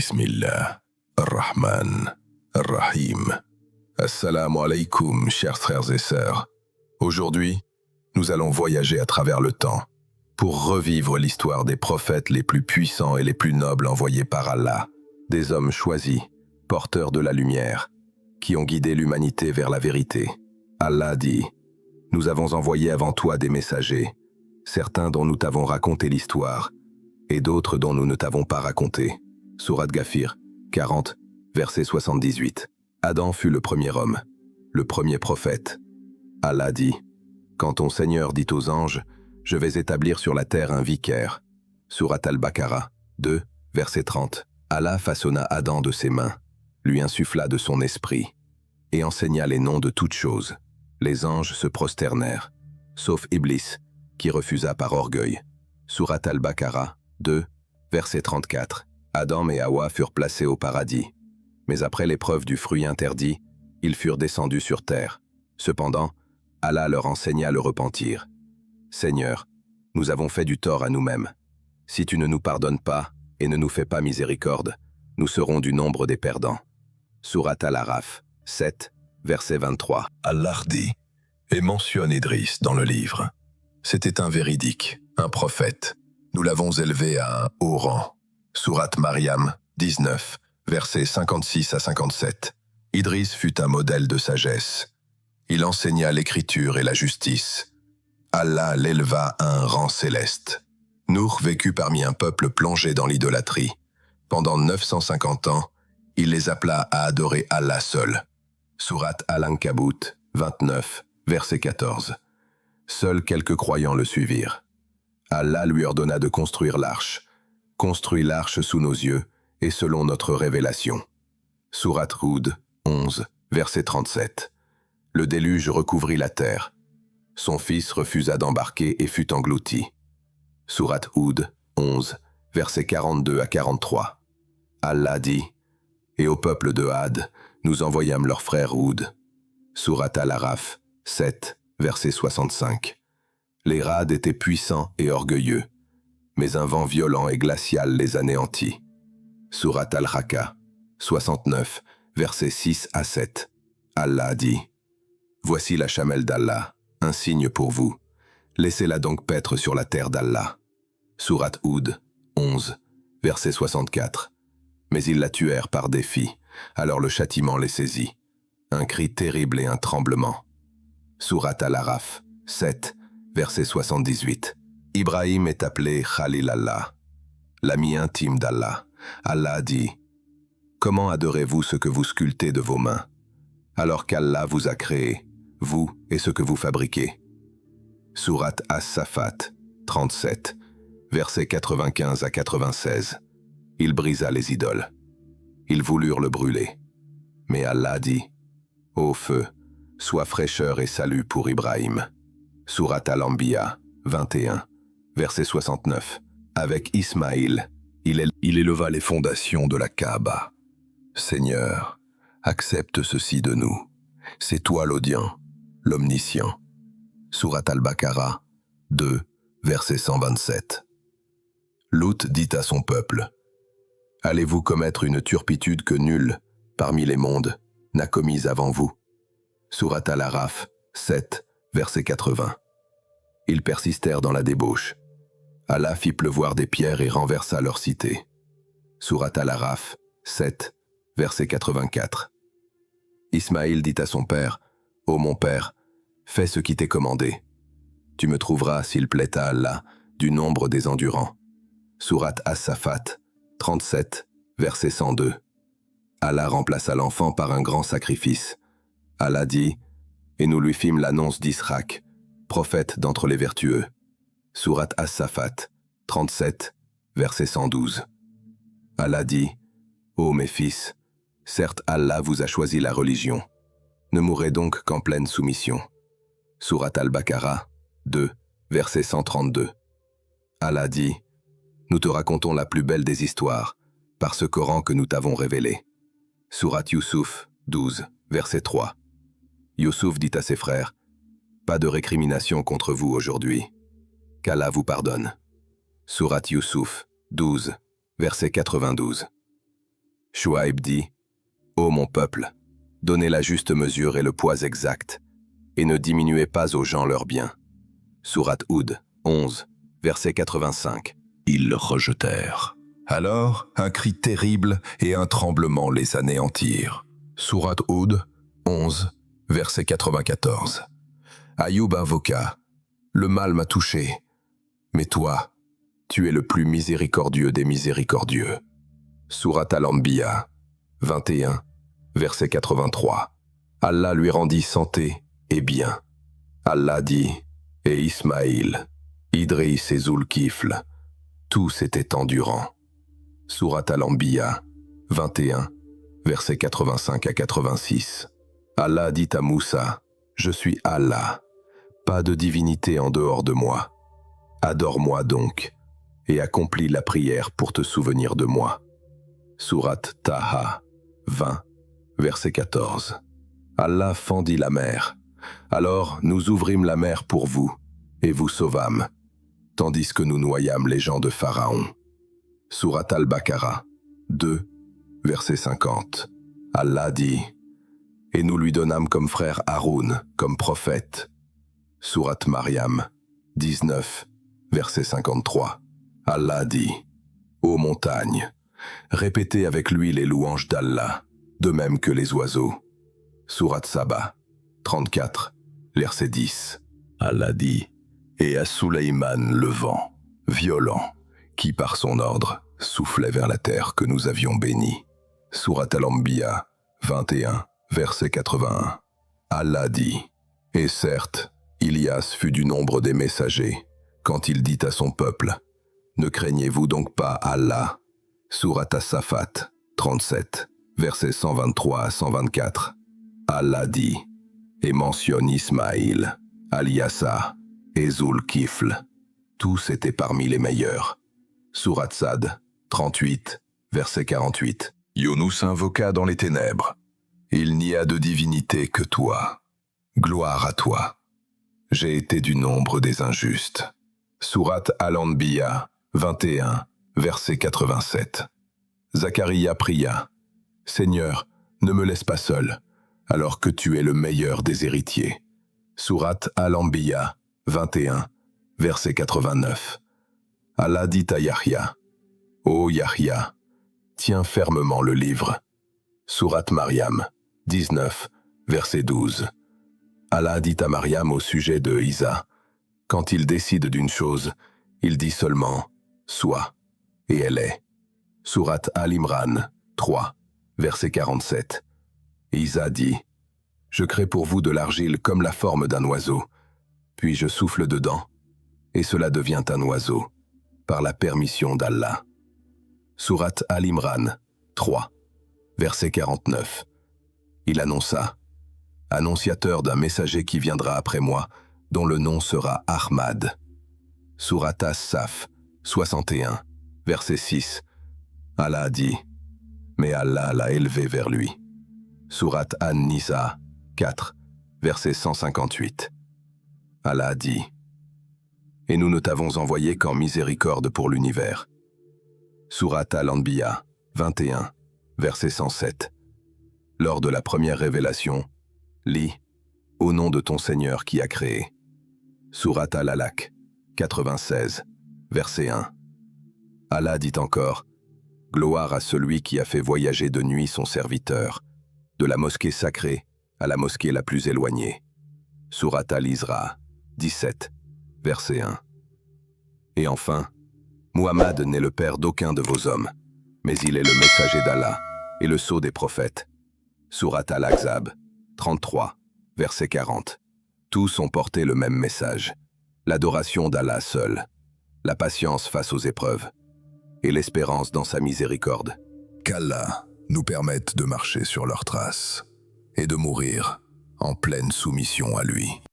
Bismillah, Ar-Rahman, Ar-Rahim. Assalamu alaikum, chers frères et sœurs. Aujourd'hui, nous allons voyager à travers le temps pour revivre l'histoire des prophètes les plus puissants et les plus nobles envoyés par Allah, des hommes choisis, porteurs de la lumière, qui ont guidé l'humanité vers la vérité. Allah dit « Nous avons envoyé avant toi des messagers, certains dont nous t'avons raconté l'histoire, et d'autres dont nous ne t'avons pas raconté. » Sourate Ghafir, 40, verset 78. Adam fut le premier homme, le premier prophète. Allah dit « Quand ton Seigneur dit aux anges, je vais établir sur la terre un vicaire. » Sourate Al-Baqarah, 2, verset 30. Allah façonna Adam de ses mains, lui insuffla de son esprit, et enseigna les noms de toutes choses. Les anges se prosternèrent, sauf Iblis, qui refusa par orgueil. Sourate Al-Baqarah, 2, verset 34. Adam et Hawa furent placés au paradis. Mais après l'épreuve du fruit interdit, ils furent descendus sur terre. Cependant, Allah leur enseigna le repentir. « Seigneur, nous avons fait du tort à nous-mêmes. Si tu ne nous pardonnes pas et ne nous fais pas miséricorde, nous serons du nombre des perdants. » Sourate Al-Araf, 7, verset 23. Allah dit et mentionne Idriss dans le livre. C'était un véridique, un prophète. Nous l'avons élevé à un haut rang. Sourate Maryam, 19, versets 56 à 57. Idriss fut un modèle de sagesse. Il enseigna l'écriture et la justice. Allah l'éleva à un rang céleste. Nour vécut parmi un peuple plongé dans l'idolâtrie. Pendant 950 ans, il les appela à adorer Allah seul. Sourate Al-Ankabut, 29, verset 14. Seuls quelques croyants le suivirent. Allah lui ordonna de construire l'arche. Construis l'arche sous nos yeux et selon notre révélation. Sourate Hud, 11, verset 37. Le déluge recouvrit la terre. Son fils refusa d'embarquer et fut englouti. Sourate Hud, 11, verset 42 à 43. Allah dit « Et au peuple de Had, nous envoyâmes leur frère Hud. » Sourate Al-Araf, 7, verset 65. Les Rades étaient puissants et orgueilleux, mais un vent violent et glacial les anéantit. Sourate Al-Haqqa, 69, versets 6 à 7. Allah dit « Voici la chamelle d'Allah, un signe pour vous. Laissez-la donc paître sur la terre d'Allah. » Sourate Hud, 11, verset 64. Mais ils la tuèrent par défi, alors le châtiment les saisit. Un cri terrible et un tremblement. Sourate Al-Araf, 7, verset 78. Ibrahim est appelé Khalil Allah, l'ami intime d'Allah. Allah dit « Comment adorez-vous ce que vous sculptez de vos mains, alors qu'Allah vous a créé, vous et ce que vous fabriquez ?» Sourate As-Safat, 37, versets 95 à 96. Il brisa les idoles. Ils voulurent le brûler. Mais Allah dit « Ô feu, sois fraîcheur et salut pour Ibrahim. » Sourate Al-Anbiya, 21, verset 69. Avec Ismaïl, il éleva les fondations de la Kaaba. Seigneur, accepte ceci de nous. C'est toi l'audient, l'omniscient. Sourate Al-Baqarah, 2, verset 127. Lut dit à son peuple « Allez-vous commettre une turpitude que nul, parmi les mondes, n'a commise avant vous ?» Sourate Al-Araf, 7, verset 80. Ils persistèrent dans la débauche. Allah fit pleuvoir des pierres et renversa leur cité. Sourate Al-Araf, 7, verset 84. Ismaïl dit à son père « Ô mon père, fais ce qui t'est commandé. Tu me trouveras, s'il plaît à Allah, du nombre des endurants. » Sourate As-Safat, 37, verset 102. Allah remplaça l'enfant par un grand sacrifice. Allah dit « Et nous lui fîmes l'annonce d'Israc, prophète d'entre les vertueux. » Sourate As-Safat, 37, verset 112. Allah dit « Ô mes fils, certes Allah vous a choisi la religion. Ne mourrez donc qu'en pleine soumission. » Sourate Al-Baqarah, 2, verset 132. Allah dit « Nous te racontons la plus belle des histoires, par ce Coran que nous t'avons révélé. » Sourate Yusuf, 12, verset 3. Youssouf dit à ses frères « Pas de récrimination contre vous aujourd'hui. Qu'Allah vous pardonne. » Sourate Yusuf, 12, verset 92. Chouaïb dit, « Ô mon peuple, donnez la juste mesure et le poids exact, et ne diminuez pas aux gens leurs biens. » Sourate Hud 11, verset 85. Ils le rejetèrent. Alors, un cri terrible et un tremblement les anéantirent. Sourate Hud 11, verset 94. Ayoub invoqua, « Le mal m'a touché, mais toi, tu es le plus miséricordieux des miséricordieux. » Sourate Al-Anbiya 21, verset 83. Allah lui rendit santé et bien. Allah dit, et Ismaïl, Idriss et Zulkifl, tous étaient endurants. Sourate Al-Anbiya 21, versets 85 à 86. Allah dit à Moussa, « Je suis Allah, pas de divinité en dehors de moi. Adore-moi donc, et accomplis la prière pour te souvenir de moi. » Sourate Taha 20, verset 14. Allah fendit la mer. Alors nous ouvrîmes la mer pour vous, et vous sauvâmes, tandis que nous noyâmes les gens de Pharaon. Sourate Al-Baqarah 2, verset 50. Allah dit, « Et nous lui donnâmes comme frère Haroun, comme prophète. » Sourate Maryam 19, verset 53. Allah dit, « Ô montagne, répétez avec lui les louanges d'Allah, de même que les oiseaux. » Sourate Saba 34, verset 10. Allah dit, « Et à Souleyman le vent, violent, qui par son ordre soufflait vers la terre que nous avions bénie. » Sourate Al-Anbiya 21, verset 81. Allah dit, « Et certes, Ilias fut du nombre des messagers, quand il dit à son peuple, « Ne craignez-vous donc pas Allah ?» Sourate As-Safat 37, versets 123 à 124. Allah dit, et mentionne Ismaïl, Aliasa et Zulkifl. Tous étaient parmi les meilleurs. Sourate Sad 38, verset 48. Younous invoqua dans les ténèbres. Il n'y a de divinité que toi. Gloire à toi. J'ai été du nombre des injustes. Sourate Al-Anbiya 21, verset 87. Zacharia pria, « Seigneur, ne me laisse pas seul, alors que tu es le meilleur des héritiers. » Sourate Al-Anbiya 21, verset 89. Allah dit à Yahya, « Ô Yahya, tiens fermement le livre. » Sourate Maryam 19, verset 12. Allah dit à Maryam au sujet de Isa, « Quand il décide d'une chose, il dit seulement « Sois » et elle est. Sourate Al-Imran 3, verset 47. Isa dit, « Je crée pour vous de l'argile comme la forme d'un oiseau, puis je souffle dedans, et cela devient un oiseau, par la permission d'Allah. » Sourate Al-Imran 3, verset 49. Il annonça, « Annonciateur d'un messager qui viendra après moi, dont le nom sera Ahmad. » Sourate As-Saf 61, verset 6. Allah dit, « Mais Allah l'a élevé vers lui. » Sourate An-Nisa 4, verset 158. Allah dit, « Et nous ne t'avons envoyé qu'en miséricorde pour l'univers. » Sourate Al-Anbiya 21, verset 107. Lors de la première révélation, lis « Au nom de ton Seigneur qui a créé. » Sourate Al-Alaq 96, verset 1. Allah dit encore, « Gloire à celui qui a fait voyager de nuit son serviteur, de la mosquée sacrée à la mosquée la plus éloignée. » Sourate Al-Isra 17, verset 1. Et enfin, Muhammad n'est le père d'aucun de vos hommes, mais il est le messager d'Allah et le sceau des prophètes. Sourate Al-Ahzab 33, verset 40. Tous ont porté le même message, l'adoration d'Allah seul, la patience face aux épreuves, et l'espérance dans sa miséricorde. Qu'Allah nous permette de marcher sur leurs traces et de mourir en pleine soumission à lui.